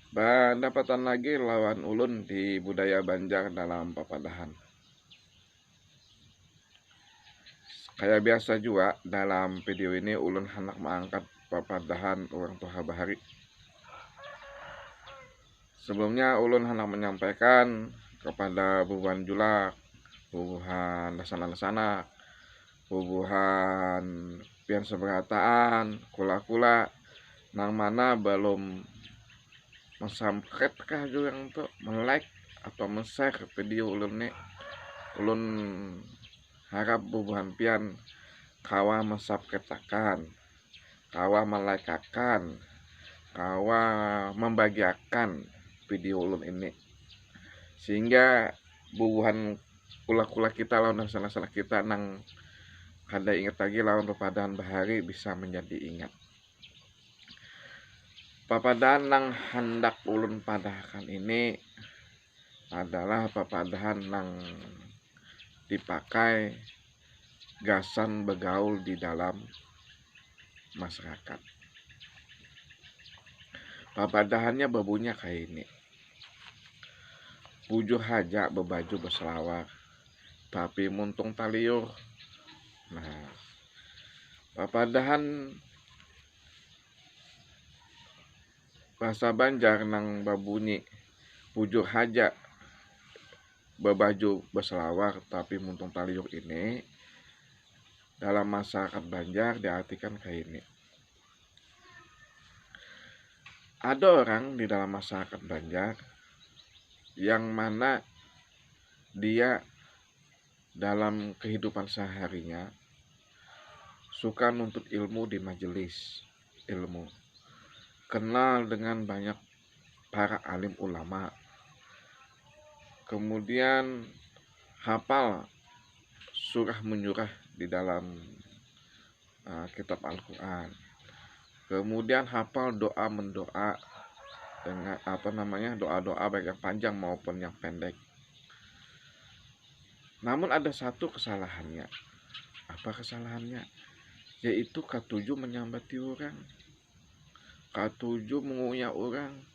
Pendapatan lagi lawan ulun di budaya Banjar dalam papadahan. Kayak biasa juga dalam video ini ulun hendak mengangkat papadahan orang Toha Bahari. Sebelumnya ulun hendak menyampaikan kepada bubuhan julak, bubuhan lasana-lasana, bubuhan pian seberataan, kula-kula nang mana belum subscribe kah juga untuk like atau share video ulun nih. Ulun harap bubuhan pian kawa subscribe-akan, kawa like-akan, kawa membagiakan video ulun ini, sehingga bubuhan kula-kula kita lawan salah-salah kita nang kada ingat lagi lawan papadahan bahari bisa menjadi ingat. Papadahan nang hendak ulun padahkan ini adalah papadahan nang dipakai gasan begaul di dalam masyarakat. Papadahannya babunya kayak ini. Bujur haja bebaju berselawar, tapi muntung taliur. Nah, papadahan bahasa Banjar nang babunyi bujur haja bebaju berselawar tapi muntung taliur ini dalam masyarakat Banjar diartikan kayak ini. Ada orang di dalam masyarakat Banjar yang mana dia dalam kehidupan seharinya suka nuntut ilmu di majelis ilmu, kenal dengan banyak para alim ulama, kemudian hafal surah menyurah di dalam kitab Al-Quran, kemudian hafal doa mendoa dengan doa-doa baik yang panjang maupun yang pendek. Namun ada satu kesalahannya. Apa kesalahannya? Yaitu katuju menyambati orang, katuju mengunyah orang.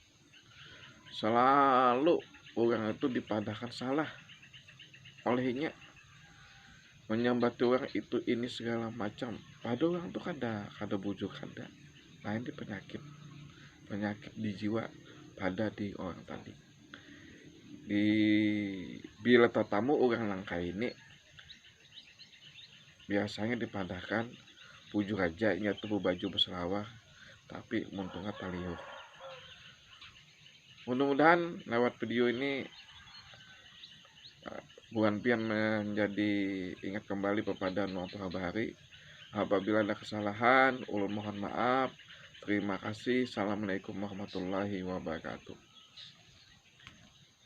Selalu orang itu dipadahkan salah olehnya, menyambati orang itu ini segala macam. Padahal orang itu kada bujuk kada. Nah, ini penyakit di jiwa pada di orang tadi. Bila tetamu orang langka ini biasanya dipadahkan puju rajanya tuh baju berselawar tapi muntungnya taliur. Mudah-mudahan lewat video ini bukan pian menjadi ingat kembali papadahan orang Toha Bahari. Apabila ada kesalahan ulun mohon maaf. Terima kasih. Assalamualaikum warahmatullahi wabarakatuh.